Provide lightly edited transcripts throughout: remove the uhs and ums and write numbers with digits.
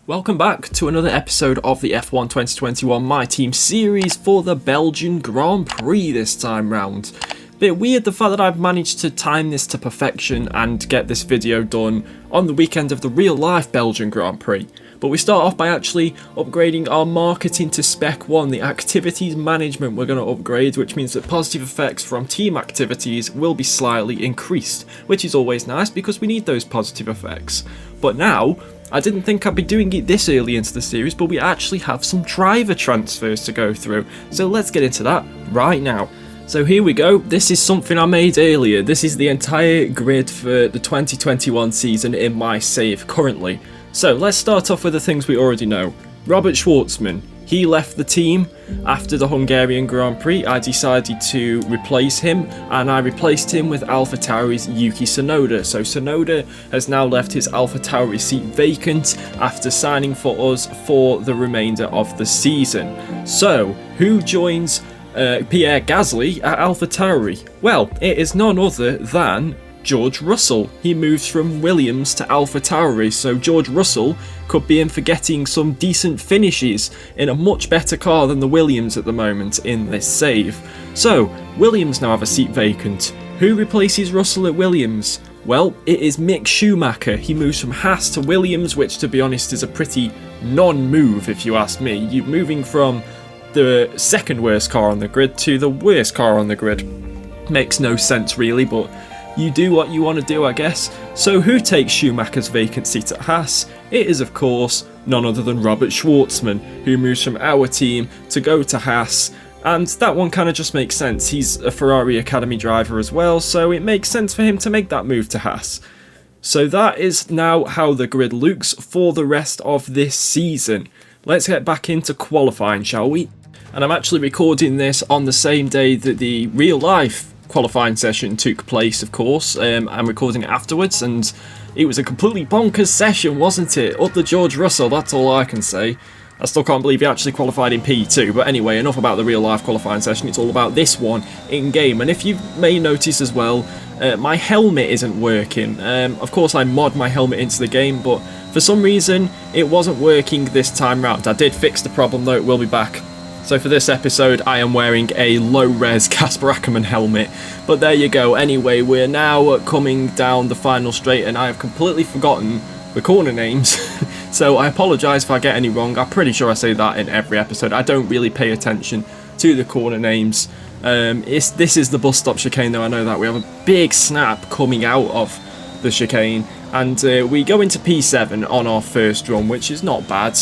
Welcome back to another episode of the F1 2021 My Team series for the Belgian Grand Prix this time round. Bit weird the fact that I've managed to time this to perfection and get this video done on the weekend of the real life Belgian Grand Prix. But we start off by actually upgrading our marketing to Spec 1, the activities management we're going to upgrade, which means that positive effects from team activities will be slightly increased, which is always nice because we need those positive effects. But now, I didn't think I'd be doing it this early into the series, but we actually have some driver transfers to go through, so let's get into that right now. So here we go, this is something I made earlier. This is the entire grid for the 2021 season in my save currently. So let's start off with the things we already know. Robert Schwartzman, he left the team after the Hungarian Grand Prix. I decided to replace him, and I replaced him with AlphaTauri's Yuki Tsunoda. So Tsunoda has now left his AlphaTauri seat vacant after signing for us for the remainder of the season. So who joins Pierre Gasly at AlphaTauri? Well, it is none other than George Russell. He moves from Williams to AlphaTauri, so George Russell could be in for getting some decent finishes in a much better car than the Williams at the moment in this save. So, Williams now have a seat vacant. Who replaces Russell at Williams? Well, it is Mick Schumacher. He moves from Haas to Williams, which to be honest is a pretty non-move if you ask me. You're moving from the second worst car on the grid to the worst car on the grid. Makes no sense really, but you do what you want to do, I guess. So who takes Schumacher's vacant seat at Haas? It is, of course, none other than Robert Schwartzman, who moves from our team to go to Haas. And that one kind of just makes sense. He's a Ferrari Academy driver as well, so it makes sense for him to make that move to Haas. So that is now how the grid looks for the rest of this season. Let's get back into qualifying, shall we? And I'm actually recording this on the same day that the real life qualifying session took place, of course. I'm recording it afterwards, and it was a completely bonkers session, wasn't it? Up the George Russell, that's all I can say. I still can't believe he actually qualified in P2, but anyway, enough about the real life qualifying session. It's all about this one in game. And if you may notice as well, my helmet isn't working. Of course I mod my helmet into the game, but for some reason it wasn't working this time round. I did fix the problem though, it will be back. So for this episode, I am wearing a low-res Casper Ackerman helmet. But there you go. Anyway, we're now coming down the final straight, and I have completely forgotten the corner names. So I apologise if I get any wrong. I'm pretty sure I say that in every episode. I don't really pay attention to the corner names. This is the bus stop chicane, though. I know that. We have a big snap coming out of the chicane. And we go into P7 on our first run, which is not bad.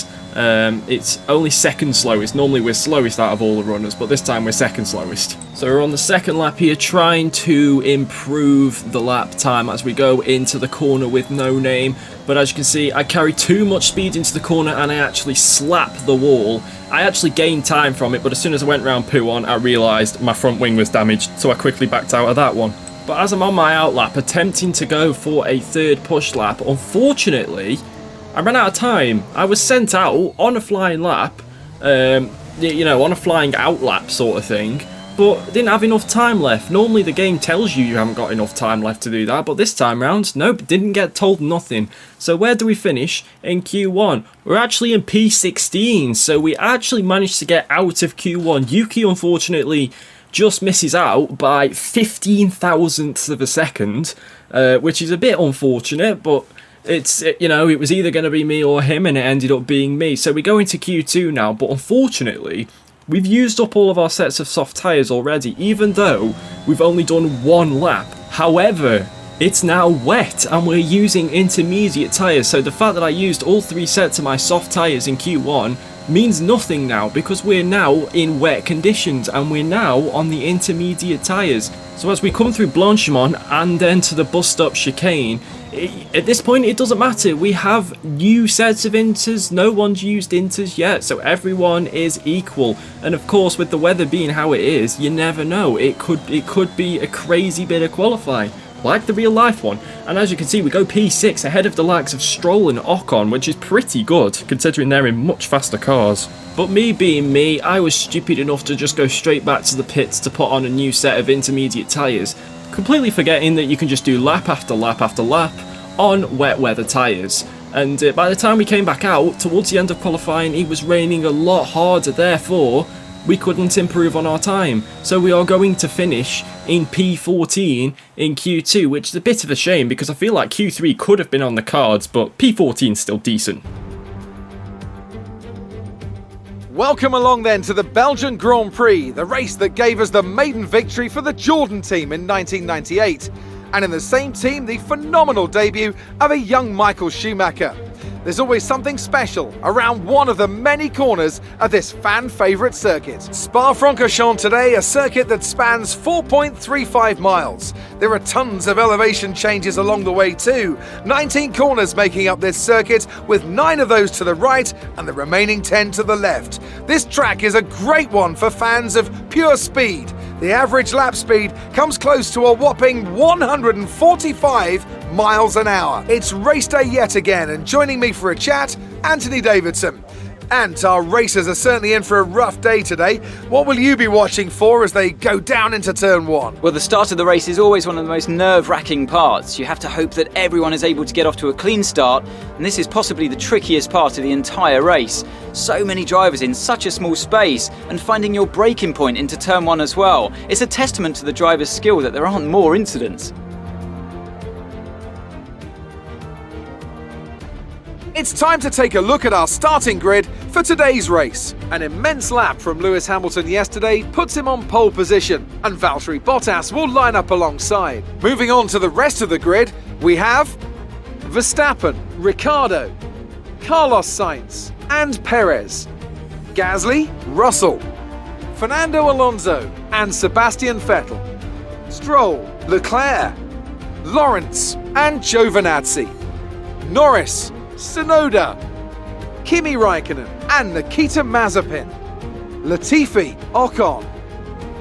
It's only second slowest. Normally we're slowest out of all the runners, but this time we're second slowest. So we're on the second lap here, trying to improve the lap time as we go into the corner with no name. But as you can see, I carry too much speed into the corner and I actually slap the wall. I actually gained time from it, but as soon as I went round P1, I realised my front wing was damaged, so I quickly backed out of that one. But as I'm on my outlap, attempting to go for a third push lap, unfortunately, I ran out of time. I was sent out on a flying lap, on a flying out lap sort of thing, but didn't have enough time left. Normally the game tells you haven't got enough time left to do that, but this time round, nope, didn't get told nothing. So where do we finish in Q1? We're actually in P16, so we actually managed to get out of Q1. Yuki, unfortunately, just misses out by 15 thousandths of a second, which is a bit unfortunate, but it was either going to be me or him, and it ended up being me. So we go into Q2 now, but unfortunately, we've used up all of our sets of soft tyres already, even though we've only done one lap. However, it's now wet, and we're using intermediate tyres, so the fact that I used all three sets of my soft tyres in Q1 means nothing now, because we're now in wet conditions and we're now on the intermediate tyres. So as we come through Blanchimont and then to the bus stop chicane, at this point it doesn't matter. We have new sets of inters, no one's used inters yet, so everyone is equal. And of course, with the weather being how it is, you never know, it could be a crazy bit of qualifying, like the real life one. And as you can see, we go P6 ahead of the likes of Stroll and Ocon, which is pretty good considering they're in much faster cars. But me being me, I was stupid enough to just go straight back to the pits to put on a new set of intermediate tyres, completely forgetting that you can just do lap after lap after lap on wet weather tyres. And by the time we came back out, towards the end of qualifying, it was raining a lot harder, therefore we couldn't improve on our time. So we are going to finish in P14 in Q2, which is a bit of a shame because I feel like Q3 could have been on the cards, but P14 is still decent. Welcome along then to the Belgian Grand Prix, the race that gave us the maiden victory for the Jordan team in 1998. And in the same team, the phenomenal debut of a young Michael Schumacher. There's always something special around one of the many corners of this fan-favourite circuit. Spa-Francorchamps today, a circuit that spans 4.35 miles. There are tons of elevation changes along the way too. 19 corners making up this circuit, with 9 of those to the right and the remaining 10 to the left. This track is a great one for fans of pure speed. The average lap speed comes close to a whopping 145 miles an hour. It's race day yet again, and joining me for a chat, Anthony Davidson. And our racers are certainly in for a rough day today. What will you be watching for as they go down into turn 1? Well, the start of the race is always one of the most nerve-wracking parts. You have to hope that everyone is able to get off to a clean start, and this is possibly the trickiest part of the entire race. So many drivers in such a small space, and finding your braking point into turn 1 as well. It's a testament to the driver's skill that there aren't more incidents. It's time to take a look at our starting grid for today's race. An immense lap from Lewis Hamilton yesterday puts him on pole position, and Valtteri Bottas will line up alongside. Moving on to the rest of the grid, we have Verstappen, Ricciardo, Carlos Sainz and Perez, Gasly, Russell, Fernando Alonso and Sebastian Vettel, Stroll, Leclerc, Lawrence and Giovinazzi, Norris, Tsunoda, Kimi Raikkonen and Nikita Mazepin, Latifi, Ocon,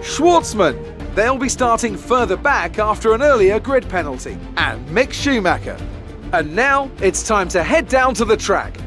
Schwartzman. They'll be starting further back after an earlier grid penalty, and Mick Schumacher. And now it's time to head down to the track.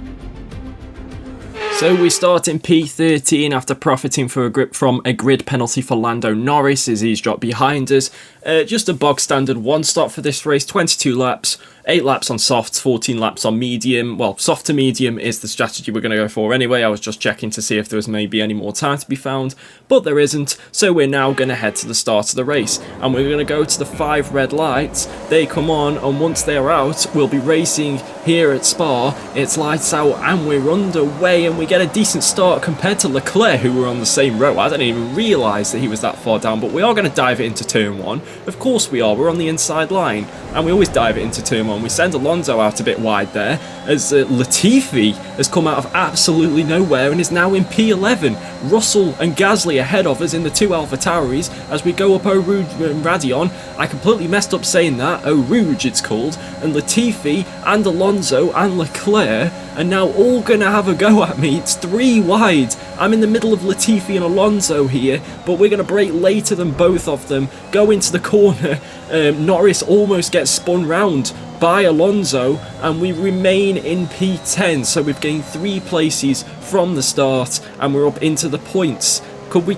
So we start in P13 after profiting from a grid penalty for Lando Norris as he's dropped behind us. Just a bog standard one stop for this race, 22 laps, 8 laps on softs, 14 laps on medium. Well, soft to medium is the strategy we're going to go for anyway. I was just checking to see if there was maybe any more time to be found, but there isn't. So we're now going to head to the start of the race, and we're going to go to the 5 red lights. They come on, and once they're out, we'll be racing here at Spa. It's lights out, and we're underway, and we get a decent start compared to Leclerc, who were on the same row. I didn't even realise that he was that far down, but we are going to dive it into turn 1. Of course we are. We're on the inside line, and we always dive it into turn 1. We send Alonso out a bit wide there, as Latifi has come out of absolutely nowhere and is now in P11. Russell and Gasly ahead of us in the 2 AlphaTauris as we go up Eau Rouge and Radion. I completely messed up saying that. Eau Rouge it's called. And Latifi and Alonso and Leclerc are now all going to have a go at me. It's 3 wide. I'm in the middle of Latifi and Alonso here, but we're going to brake later than both of them. Go into the corner. Norris almost gets spun round by Alonso, and we remain in P10, so we've gained 3 places from the start, and we're up into the points. Could we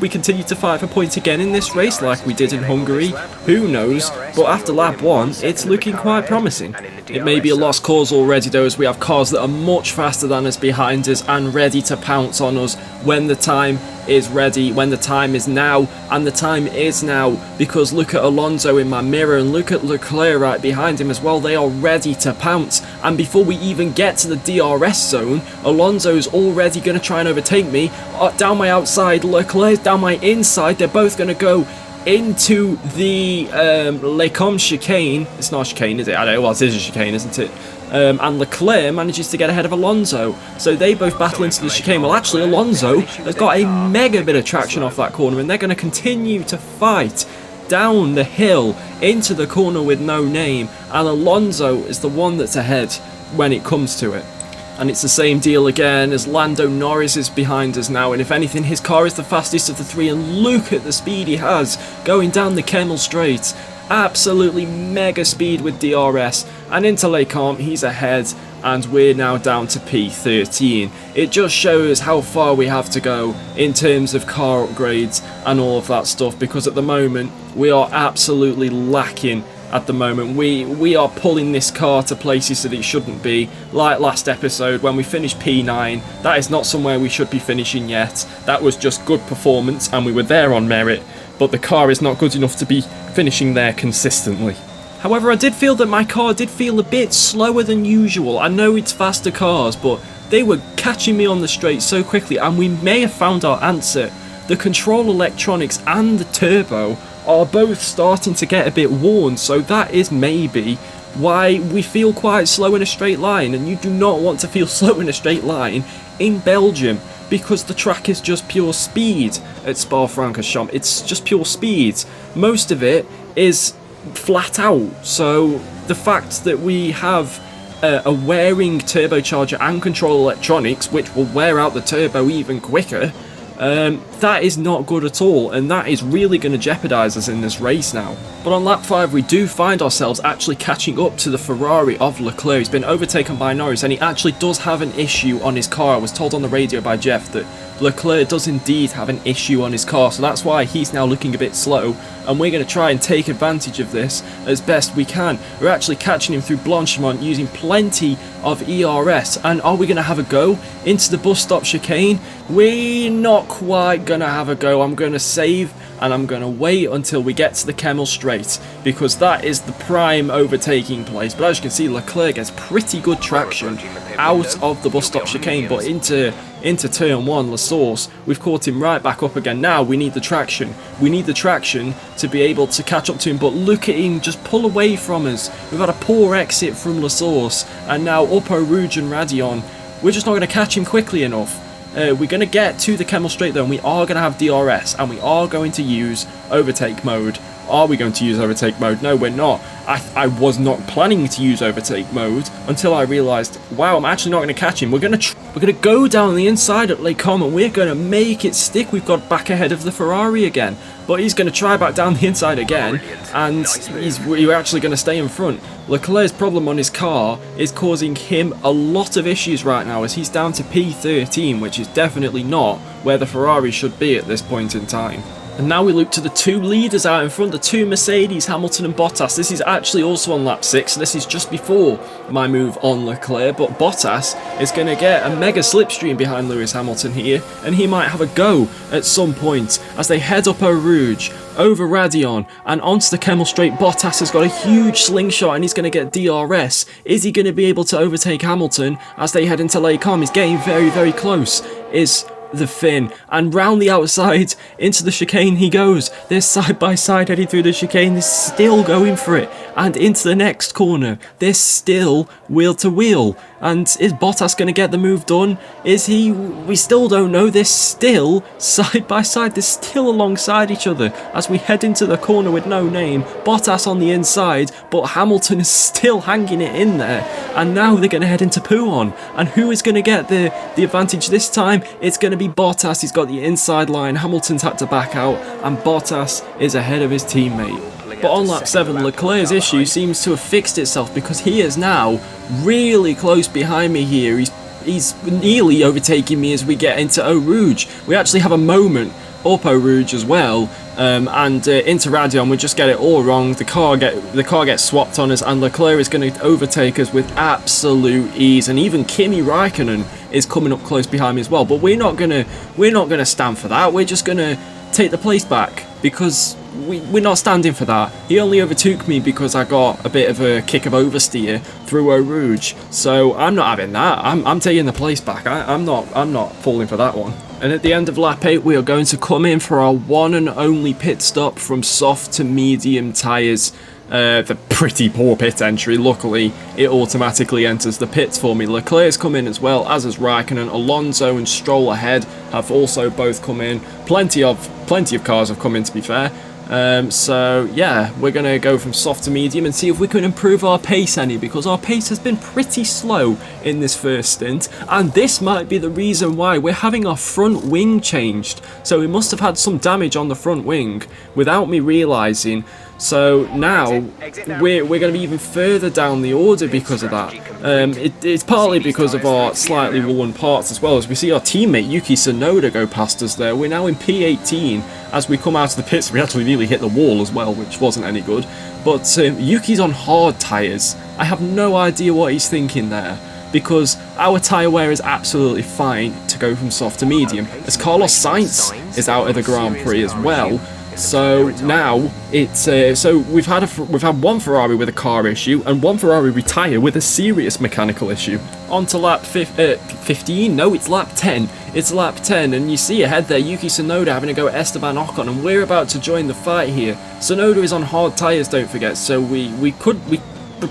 continue to fight for points again in this race like we did in Hungary? Who knows, but after lap 1 it's looking quite promising. It may be a lost cause already though, as we have cars that are much faster than us behind us and ready to pounce on us when the time is ready, when the time is now, and the time is now, because look at Alonso in my mirror and look at Leclerc right behind him as well. They are ready to pounce, and before we even get to the DRS zone, Alonso's already going to try and overtake me. Down my outside, Leclerc's down my inside. They're both going to go into the Lecom chicane. It's not a chicane, is it? I don't know. Well, it is a chicane, isn't it? And Leclerc manages to get ahead of Alonso. So they both battle into the chicane. Well, actually, Alonso has got a mega bit of traction off that corner, and they're going to continue to fight down the hill into the corner with no name. And Alonso is the one that's ahead when it comes to it. And it's the same deal again as Lando Norris is behind us now, and if anything his car is the fastest of the 3, and look at the speed he has going down the Kemmel Straight. Absolutely mega speed with DRS, and into Les Camps he's ahead, and we're now down to P13. It just shows how far we have to go in terms of car upgrades and all of that stuff, because at the moment we are absolutely lacking at the moment. We are pulling this car to places that it shouldn't be. Like last episode when we finished P9, that is not somewhere we should be finishing yet. That was just good performance and we were there on merit, but the car is not good enough to be finishing there consistently. However, I did feel that my car did feel a bit slower than usual. I know it's faster cars, but they were catching me on the straight so quickly, and we may have found our answer. The control electronics and the turbo are both starting to get a bit worn, so that is maybe why we feel quite slow in a straight line, and you do not want to feel slow in a straight line in Belgium because the track is just pure speed at Spa-Francorchamps. It's just pure speed. Most of it is flat out, so the fact that we have a wearing turbocharger and control electronics which will wear out the turbo even quicker, that is not good at all, and that is really going to jeopardise us in this race now. But on lap 5 we do find ourselves actually catching up to the Ferrari of Leclerc. He's been overtaken by Norris, and he actually does have an issue on his car. I was told on the radio by Jeff that Leclerc does indeed have an issue on his car, so that's why he's now looking a bit slow, and we're going to try and take advantage of this as best we can. We're actually catching him through Blanchimont using plenty of ERS, and are we going to have a go into the bus stop chicane? We're not quite going to have a go. I'm going to save and I'm going to wait until we get to the Kemmel Straight, because that is the prime overtaking place. But as you can see, Leclerc gets pretty good traction out of the bus stop chicane, but into turn 1, La Source, we've caught him right back up again. Now we need the traction. We need the traction to be able to catch up to him, but look at him just pull away from us. We've had a poor exit from La Source, and now up Eau Rouge and Radion. We're just not going to catch him quickly enough. We're going to get to the Kemmel Straight though, and we are going to have DRS, and we are going to use overtake mode. Are we going to use overtake mode? No, we're not. I was not planning to use overtake mode until I realised, wow, I'm actually not going to catch him. We're going to go down the inside at Les Combes, and we're going to make it stick. We've got back ahead of the Ferrari again, but he's going to try back down the inside again, and we're actually going to stay in front. Leclerc's problem on his car is causing him a lot of issues right now, as he's down to P13, which is definitely not where the Ferrari should be at this point in time. And now we look to the two leaders out in front, the two Mercedes, Hamilton and Bottas. This is actually also on lap 6, so this is just before my move on Leclerc, but Bottas is going to get a mega slipstream behind Lewis Hamilton here, and he might have a go at some point as they head up Eau Rouge, over Radion, and onto the Kemmel Straight. Bottas has got a huge slingshot and he's going to get DRS. Is he going to be able to overtake Hamilton as they head into Les Combes? He's getting very, very close. Is the Finn, and round the outside into the chicane he goes. They're side by side heading through the chicane. They're still going for it, and into the next corner they're still wheel to wheel. And is Bottas going to get the move done? Is he? We still don't know. They're still side by side. They're still alongside each other as we head into the corner with no name. Bottas on the inside, but Hamilton is still hanging it in there. And now they're going to head into Pouhon. And who is going to get the advantage this time? It's going to be Bottas. He's got the inside line. Hamilton's had to back out, and Bottas is ahead of his teammate. But on lap 7, Leclerc's issue seems to have fixed itself, because he is now really close behind me here. He's nearly overtaking me as we get into Eau Rouge. We actually have a moment up Eau Rouge as well, and into Radion we just get it all wrong. The car gets swapped on us, and Leclerc is going to overtake us with absolute ease, and even Kimi Raikkonen is coming up close behind me as well. But we're not gonna stand for that. We're just gonna take the place back, because we're not standing for that. He only overtook me because I got a bit of a kick of oversteer through Eau Rouge, so I'm not having that. I'm taking the place back. I'm not falling for that one. And at the end of lap 8 we are going to come in for our one and only pit stop from soft to medium tyres. The pretty poor pit entry. Luckily it automatically enters the pits for me. Leclerc's come in as well, as has Raikkonen. Alonso and Stroll ahead have also both come in. Plenty of cars have come in, to be fair. So yeah, we're going to go from soft to medium and see if we can improve our pace any, because our pace has been pretty slow in this first stint, and this might be the reason why. We're having our front wing changed, so we must have had some damage on the front wing without me realising. So now we're going to be even further down the order because of that. It's partly because of our slightly worn parts as well, as we see our teammate Yuki Tsunoda go past us there. We're now in P18 as we come out of the pits. We actually nearly hit the wall as well, which wasn't any good. but Yuki's on hard tyres. I have no idea what he's thinking there, because our tyre wear is absolutely fine to go from soft to medium, as Carlos Sainz is out of the Grand Prix as well. So now it's so we've had one Ferrari with a car issue and one Ferrari retire with a serious mechanical issue. On to lap 15. No, it's lap 10. It's lap 10, and you see ahead there Yuki Tsunoda having to go at Esteban Ocon, and we're about to join the fight here. Tsunoda is on hard tyres, don't forget, so we're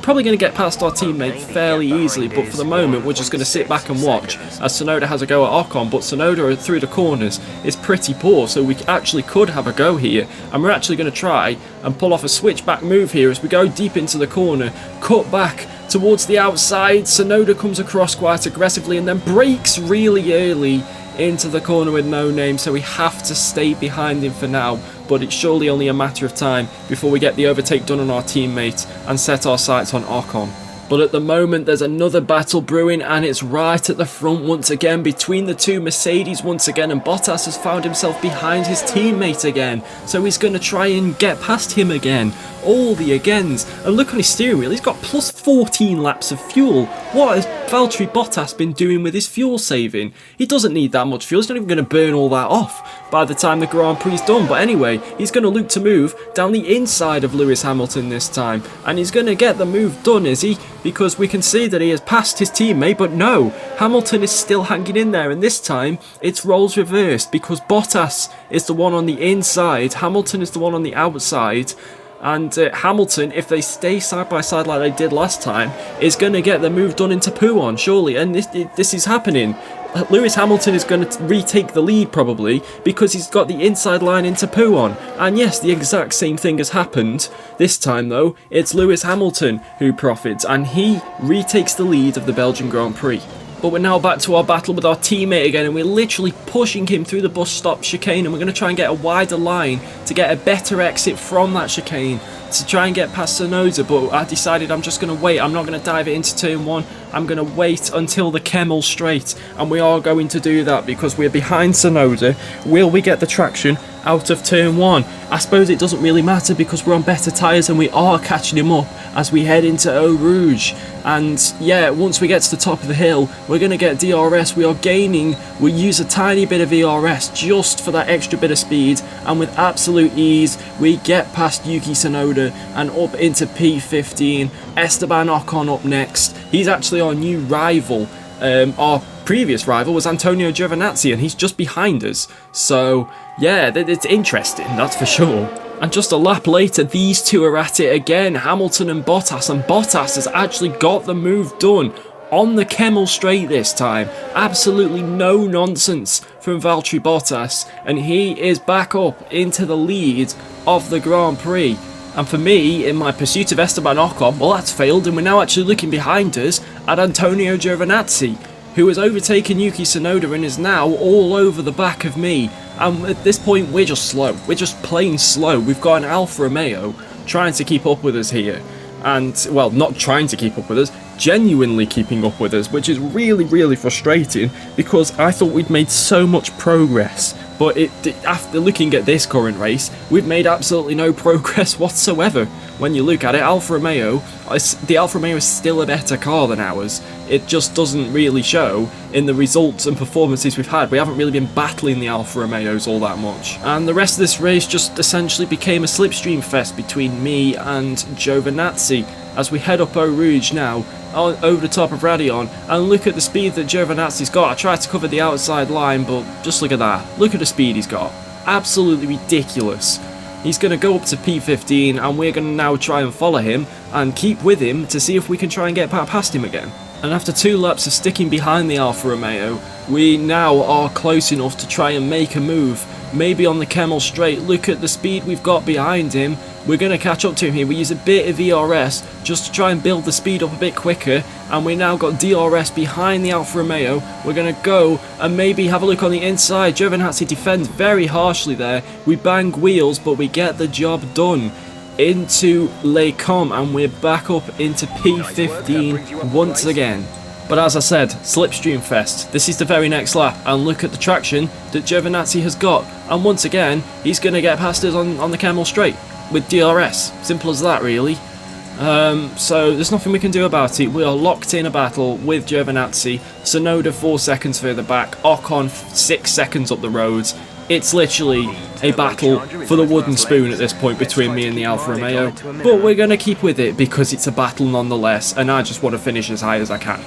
probably going to get past our teammate fairly easily, but for the moment we're just going to sit back and watch as Tsunoda has a go at Ocon. But Tsunoda through the corners is pretty poor, so we actually could have a go here, and we're actually going to try and pull off a switchback move here as we go deep into the corner, cut back towards the outside. Tsunoda comes across quite aggressively and then brakes really early into the corner with no name, so we have to stay behind him for now, but it's surely only a matter of time before we get the overtake done on our teammate and set our sights on Ocon. But at the moment there's another battle brewing, and it's right at the front once again between the two Mercedes once again, and Bottas has found himself behind his teammate again, so he's going to try and get past him again. All the agains, and look on his steering wheel, he's got plus 14 laps of fuel. What has Valtteri Bottas been doing with his fuel saving? He doesn't need that much fuel, he's not even going to burn all that off by the time the Grand Prix is done. But anyway, he's going to look to move down the inside of Lewis Hamilton this time, and he's going to get the move done, is he? Because we can see that he has passed his teammate, but no, Hamilton is still hanging in there, and this time it's roles reversed because Bottas is the one on the inside, Hamilton is the one on the outside. And Hamilton, if they stay side by side like they did last time, is going to get the move done into P1, surely. And this is happening. Lewis Hamilton is going to retake the lead probably because he's got the inside line into P1. And yes, the exact same thing has happened. This time though, it's Lewis Hamilton who profits, and he retakes the lead of the Belgian Grand Prix. But we're now back to our battle with our teammate again, and we're literally pushing him through the bus stop chicane, and we're going to try and get a wider line to get a better exit from that chicane to try and get past Tsunoda. But I decided I'm just going to wait. I'm not going to dive it into turn 1. I'm going to wait until the Kemmel straight, and we are going to do that because we're behind Tsunoda. Will we get the traction out of turn 1? I suppose it doesn't really matter because we're on better tyres and we are catching him up as we head into Eau Rouge. And yeah, once we get to the top of the hill, we're going to get DRS. We are gaining, we use a tiny bit of ERS just for that extra bit of speed, and with absolute ease we get past Yuki Tsunoda and up into P15. Esteban Ocon up next. He's actually our new rival. Our previous rival was Antonio Giovinazzi, and he's just behind us. So yeah, it's interesting, that's for sure. And just a lap later, these two are at it again, Hamilton and Bottas has actually got the move done on the Kemmel straight this time. Absolutely no nonsense from Valtteri Bottas, and he is back up into the lead of the Grand Prix. And for me, in my pursuit of Esteban Ocon, well, that's failed, and we're now actually looking behind us at Antonio Giovinazzi, who has overtaken Yuki Tsunoda and is now all over the back of me. And at this point, we're just slow. We're just plain slow. We've got an Alfa Romeo trying to keep up with us here. And, well, not trying to keep up with us, genuinely keeping up with us, which is really, really frustrating because I thought we'd made so much progress. But after looking at this current race, we've made absolutely no progress whatsoever. When you look at it, the Alfa Romeo is still a better car than ours. It just doesn't really show in the results and performances we've had. We haven't really been battling the Alfa Romeos all that much. And the rest of this race just essentially became a slipstream fest between me and Giovinazzi as we head up Eau Rouge now, over the top of Radion, and look at the speed that Giovinazzi's got. I tried to cover the outside line, but just look at that. Look at the speed he's got. Absolutely ridiculous. He's going to go up to P15, and we're going to now try and follow him and keep with him to see if we can try and get past him again. And after 2 laps of sticking behind the Alfa Romeo, we now are close enough to try and make a move. Maybe on the Kemmel straight. Look at the speed we've got behind him. We're going to catch up to him here. We use a bit of ERS just to try and build the speed up a bit quicker, and we now got DRS behind the Alfa Romeo. We're going to go and maybe have a look on the inside. Giovinazzi defends very harshly there. We bang wheels, but we get the job done into Les Combes, and we're back up into P15 once again. But as I said, slipstream fest. This is the very next lap, and look at the traction that Giovinazzi has got, and once again he's going to get past us on the Kemmel straight. with DRS. Simple as that, really. So there's nothing we can do about it. We are locked in a battle with Giovinazzi. Tsunoda 4 seconds further back. Ocon 6 seconds up the roads. It's literally a battle for the wooden spoon at this point between me and the Alfa Romeo. But we're going to keep with it because it's a battle nonetheless, and I just want to finish as high as I can.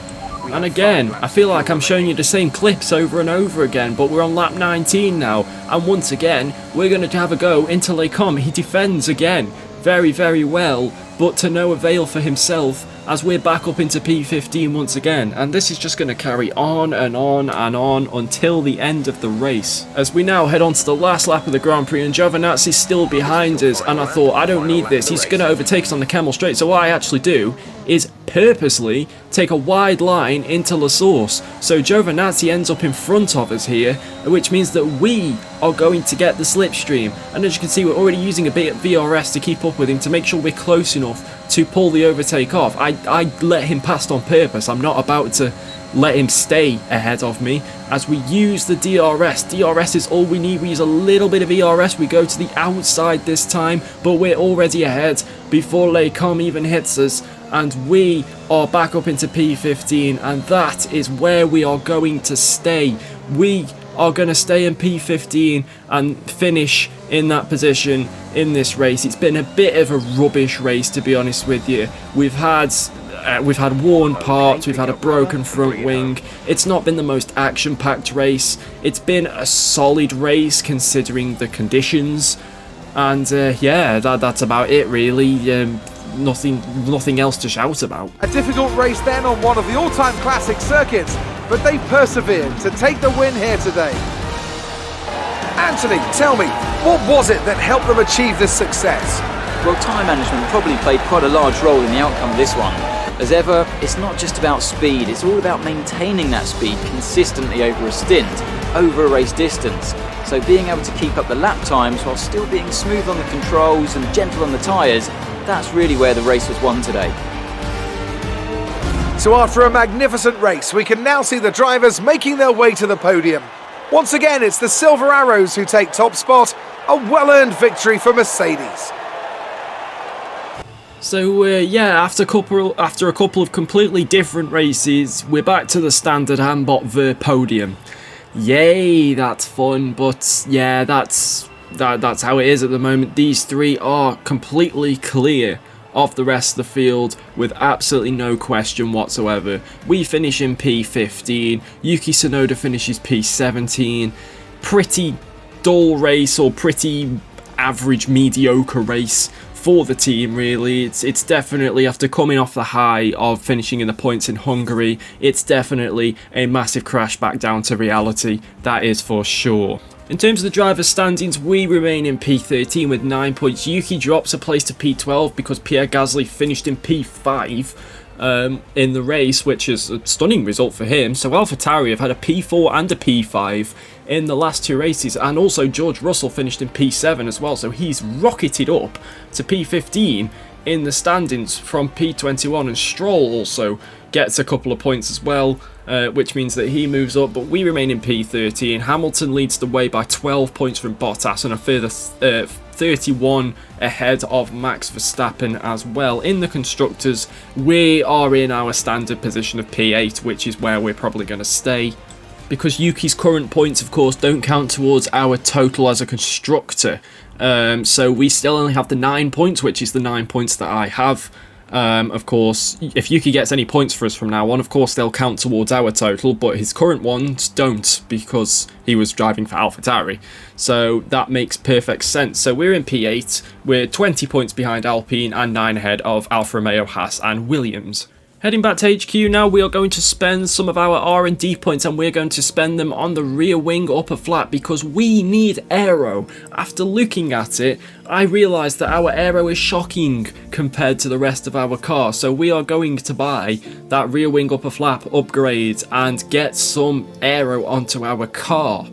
And again, I feel like I'm showing you the same clips over and over again, but we're on lap 19 now, and once again, we're going to have a go into Lecom. He defends again, very, very well, but to no avail for himself, as we're back up into P15 once again, and this is just going to carry on and on and on until the end of the race. As we now head on to the last lap of the Grand Prix, and Giovinazzi's still behind us, and I thought, I don't need this, he's going to overtake us on the Kemmel Straight, so what I actually do is purposely take a wide line into La Source, so Giovinazzi ends up in front of us here, which means that we are going to get the slipstream, and as you can see, we're already using a bit of VRS to keep up with him, to make sure we're close enough to pull the overtake off. I let him past on purpose. I'm not about to let him stay ahead of me as we use the DRS. DRS is all we need. We use a little bit of ERS. We go to the outside this time, but we're already ahead before Lecom even hits us, and we are back up into P15, and that is where we are going to stay. We are going to stay in P15 and finish in that position in this race. It's been a bit of a rubbish race, to be honest with you. We've had worn parts, we've had a broken front wing. It's not been the most action-packed race. It's been a solid race considering the conditions, and yeah, that's about it really. Nothing else to shout about. A difficult race then on one of the all-time classic circuits, but they persevered to take the win here today. Anthony, tell me, what was it that helped them achieve this success? Well, time management probably played quite a large role in the outcome of this one. As ever, it's not just about speed, it's all about maintaining that speed consistently over a stint, over a race distance. So being able to keep up the lap times while still being smooth on the controls and gentle on the tyres, that's really where the race was won today. So after a magnificent race, we can now see the drivers making their way to the podium. Once again, it's the Silver Arrows who take top spot, a well-earned victory for Mercedes. So yeah, after a couple of completely different races, we're back to the standard Handbot Ver podium. Yay, that's fun, but yeah, that's how it is at the moment. These three are completely clear of the rest of the field with absolutely no question whatsoever. We finish in P15, Yuki Tsunoda finishes P17. Pretty dull race, or pretty average, mediocre race for the team really. It's definitely, after coming off the high of finishing in the points in Hungary, it's definitely a massive crash back down to reality, that is for sure. In terms of the driver's standings, we remain in P13 with 9 points. Yuki drops a place to P12 because Pierre Gasly finished in P5 in the race, which is a stunning result for him. So AlphaTauri have had a P4 and a P5 in the last two races, and also George Russell finished in P7 as well, so he's rocketed up to P15 in the standings from P21, and Stroll also gets a couple of points as well, which means that he moves up, but we remain in P13. Hamilton leads the way by 12 points from Bottas and a further 31 ahead of Max Verstappen as well. In the Constructors, we are in our standard position of P8, which is where we're probably going to stay, because Yuki's current points, of course, don't count towards our total as a constructor. So we still only have the 9 points, which is the 9 points that I have. Of course, if Yuki gets any points for us from now on, of course they'll count towards our total, but his current ones don't, because he was driving for AlphaTauri. So that makes perfect sense. So we're in P8, we're 20 points behind Alpine and 9 ahead of Alfa Romeo, Haas and Williams. Heading back to HQ now, we are going to spend some of our R&D points, and we're going to spend them on the rear wing upper flap because we need aero. After looking at it, I realised that our aero is shocking compared to the rest of our car, so we are going to buy that rear wing upper flap upgrade and get some aero onto our car.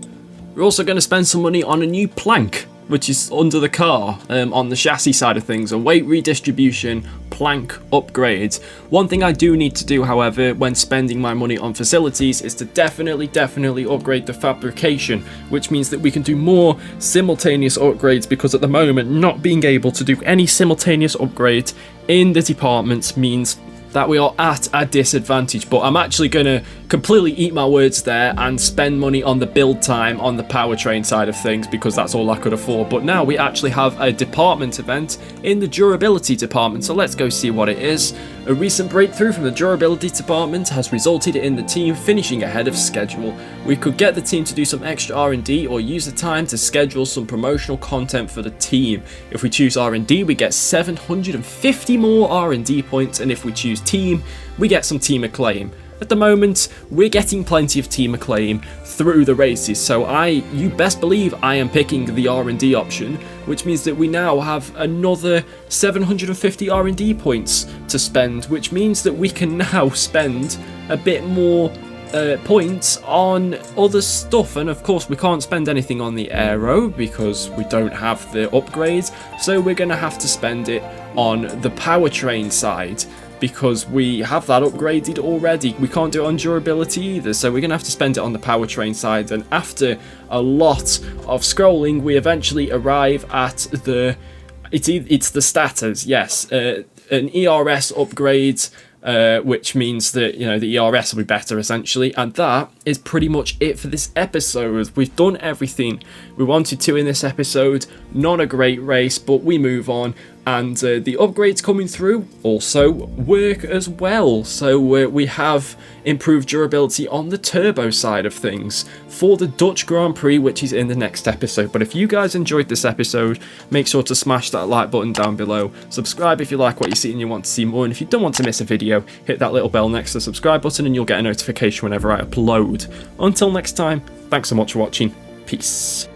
We're also going to spend some money on a new plank which is under the car on the chassis side of things, a weight redistribution plank upgrade. One thing I do need to do, however, when spending my money on facilities is to definitely upgrade the fabrication, which means that we can do more simultaneous upgrades, because at the moment not being able to do any simultaneous upgrades in the departments means that we are at a disadvantage. But I'm actually going to completely eat my words there and spend money on the build time on the powertrain side of things, because that's all I could afford. But now we actually have a department event in the durability department, so let's go see what it is. A recent breakthrough from the durability department has resulted in the team finishing ahead of schedule. We could get the team to do some extra R&D or use the time to schedule some promotional content for the team. If we choose R&D, we get 750 more R&D points, and if we choose team, we get some team acclaim. At the moment, we're getting plenty of team acclaim through the races, so you best believe I am picking the R&D option, which means that we now have another 750 R&D points to spend, which means that we can now spend a bit more points on other stuff. And of course we can't spend anything on the aero because we don't have the upgrades, so we're going to have to spend it on the powertrain side, because we have that upgraded already. We can't do it on durability either, so we're going to have to spend it on the powertrain side. And after a lot of scrolling, we eventually arrive at the it's the status, yes, an ERS upgrade, which means that, you know, the ERS will be better essentially. And that is pretty much it for this episode. We've done everything we wanted to in this episode. Not a great race, but we move on. And the upgrades coming through also work as well. So we have improved durability on the turbo side of things for the Dutch Grand Prix, which is in the next episode. But if you guys enjoyed this episode, make sure to smash that like button down below. Subscribe if you like what you see and you want to see more. And if you don't want to miss a video, hit that little bell next to the subscribe button and you'll get a notification whenever I upload. Until next time, thanks so much for watching. Peace.